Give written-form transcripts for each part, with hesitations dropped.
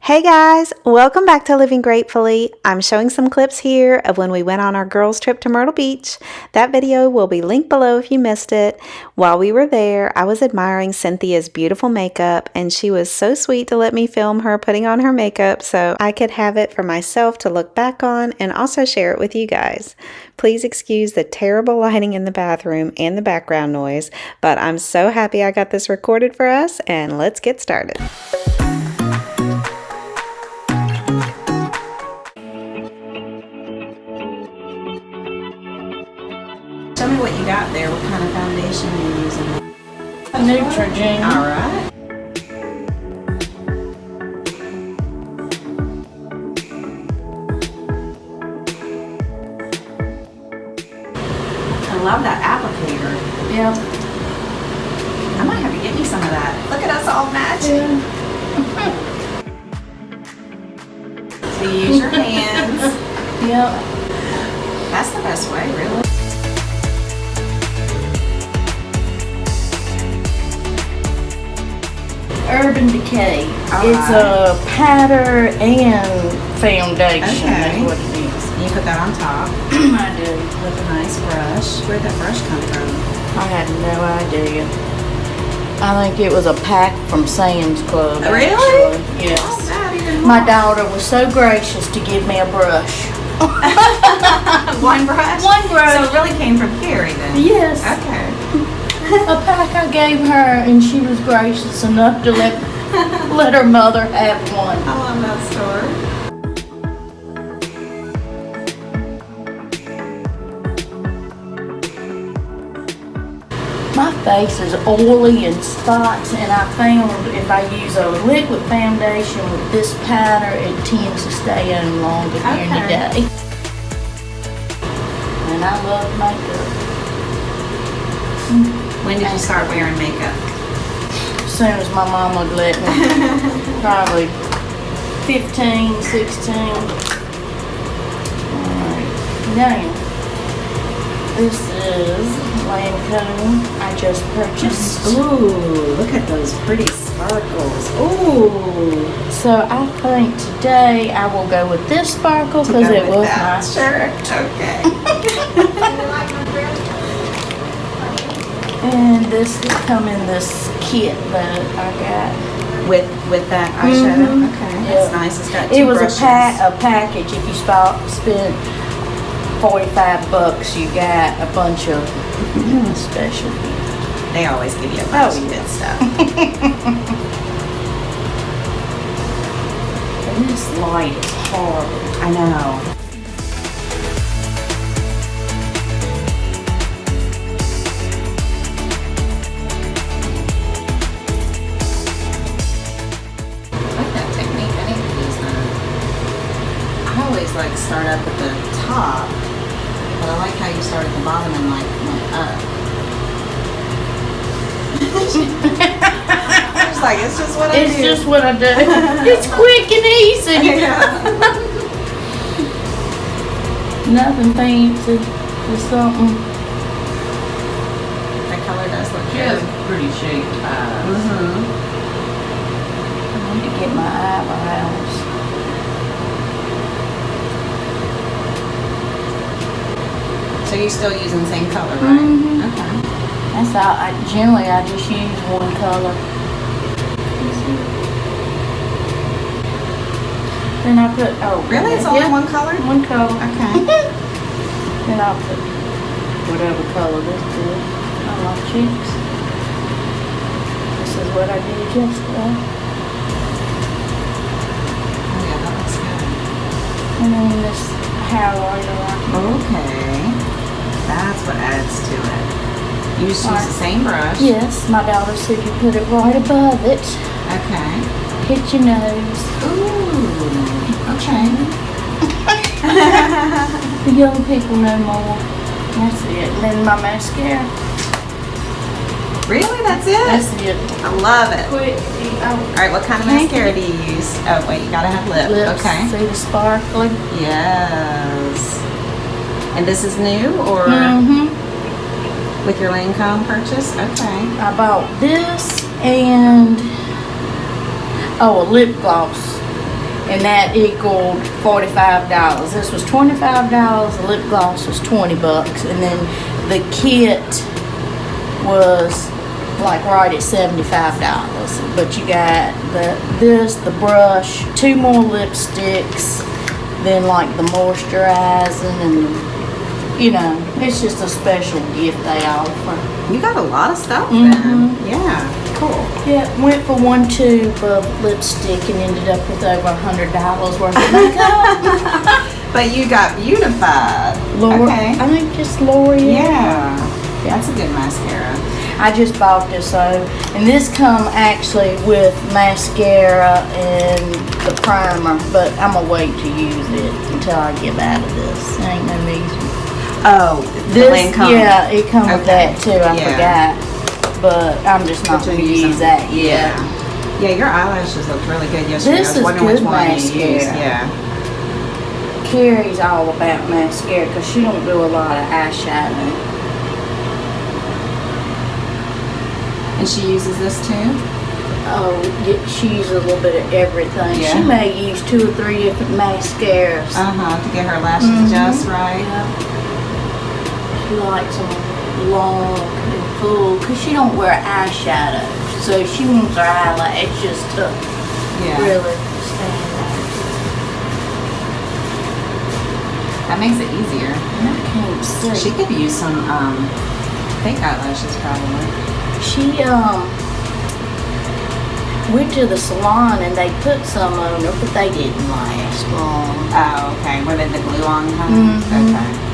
Hey guys, welcome back to Living Gratefully. I'm showing some clips here of when we went on our girls trip to Myrtle Beach. That video will be linked below if you missed it. While we were there, I was admiring Cynthia's beautiful makeup, and she was so sweet to let me film her putting on her makeup so I could have it for myself to look back on and also share it with you guys. Please excuse the terrible lighting in the bathroom and the background noise, but I'm so happy I got this recorded for us, and let's get started. Tell me what you got there. What kind of foundation you're using? Neutrogena. All right. I love that applicator. Yeah. I might have to get me some of that. Look at us all matching. Yeah. So you use your hands. Yep. That's the best way, really. Urban Decay. All It's a powder and foundation. Okay. Is what it is. You put that on top I do. with a nice brush. Where'd that brush come from? I had no idea. I think it was a pack from Sam's Club. Really? Actually. Yes. Oh, that even My more. daughter was so gracious to give me a brush. One brush? One brush. So it really came from Carrie then? Yes. Okay. A pack I gave her, and she was gracious enough to let her mother have one. I love that story. My face is oily and spots, and I found if I use a liquid foundation with this powder, it tends to stay on longer during the Okay. day. And I love makeup. When did you start wearing makeup? As soon as my mom would let me. Probably 15, 16. Alright, now, this is Lancome I just purchased. Ooh, look at those pretty sparkles. Ooh. So I think today I will go with this sparkle because it was my shirt. Okay. And this has come in this kit that I got. With that eyeshadow? Mhm. Okay. Yeah. That's nice. It's got two It was brushes. a package. If you spent $45, you got a bunch of special. They always give you a bunch of good stuff. And this light is horrible. I know. I like that technique. I need to use that. I always like start up at the top, but I like how you start at the bottom and like went up. It's just what I do. It's just what I do. It's quick and easy. Nothing fancy. Just something. That color does look She good. has pretty shaped eyes. Mm-hmm. I need to get my eyebrows. So you're still using the same color, right? Mhm. Okay. That's all. I just use one color. Then I put Really? It's only yeah, one color? one color. Okay. Then I'll put whatever color this is on my cheeks. This is what I did yesterday. Oh yeah, that looks good. And then this highlighter. Okay. That's what adds to it. You just use the same brush? Yes, my daughter said you put it right above it. Okay. Hit your nose. Ooh. Okay. The young people know more. That's it. And then my mascara. Really? That's it? That's it. I love it. Quick. Alright, what kind of mascara do you use? Oh wait, you gotta have lip. Lips. Okay. See the sparkling? Yes. And this is new or Mm-hmm. with your Lancome purchase? Okay. I bought this and a lip gloss. and that equaled $45. This was $25. The lip gloss was $20, and then the kit was like right at $75. But you got the brush, 2 more lipsticks, then like the moisturizing, and you know, it's just a special gift they offer. You got a lot of stuff then. Yeah, cool. Yeah, went for 1 tube of lipstick and ended up with over $100 worth of makeup. But you got beautified. Okay. I think just L'Oreal. Yeah, that's a good mascara. I just bought this though, and this come actually with mascara and the primer, but I'm gonna wait to use it until I get out of this. It ain't no reason. Oh, This, Lancome. yeah, it come with Okay. that too. I forgot, but I'm just not But gonna you'll use use them. that yet. Yeah, your eyelashes looked really good yesterday. This I was is wondering good which one you mascara. used. Yeah. Carrie's all about mascara because she don't do a lot of eyeshadow. And she uses this too? Oh, she uses a little bit of everything. Yeah. She may use 2 or 3 different mascaras. To get her lashes just right. Yeah. She likes them long and full because she don't wear eyeshadow. So she wants her eyelashes to really stand out. That makes it easier. I can't see. She could use some fake eyelashes probably. She went to the salon and they put some on her, but they didn't last long. Oh, okay. Were they the glue-on kind? Okay.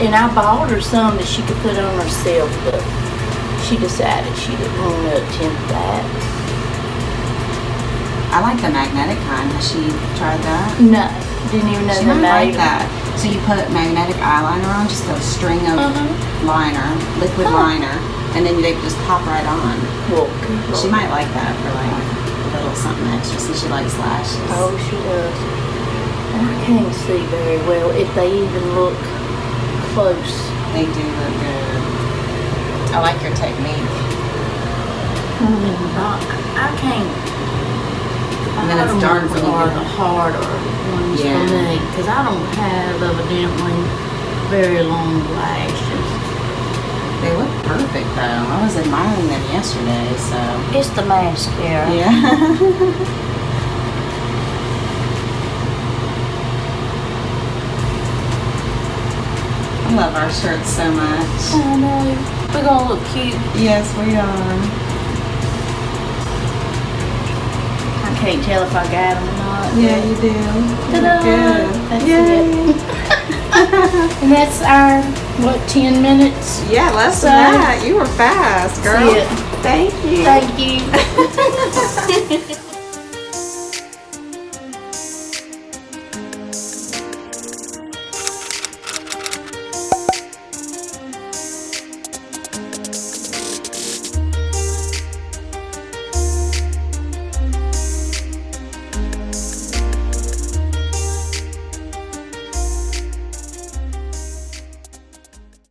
And I bought her some that she could put on herself, but she decided she didn't want to attempt that. I like the magnetic kind. Has she tried that? No, didn't even know She the might like name. that. So you put magnetic eyeliner on, just a string of liner, liquid liner, and then they just pop right on. Well, She might like that for like a little something extra since she likes lashes. Oh, she does. And I can't see very well if they even look close. They do look good. I like your technique. I can't. And then it's dark when you are get the it. harder ones Yeah. for me because I don't have evidently very long lashes. They look perfect though. I was admiring them yesterday, so. It's the mascara. Yeah. I love our shirts so much. I know. We're gonna look cute. Yes, we are. I can't tell if I got them or not. Yeah, you do. Ta-da! Good. That's Yay. it. And that's our, 10 minutes? Yeah, less So- than that. You were fast, girl. That's it. Thank you. Thank you.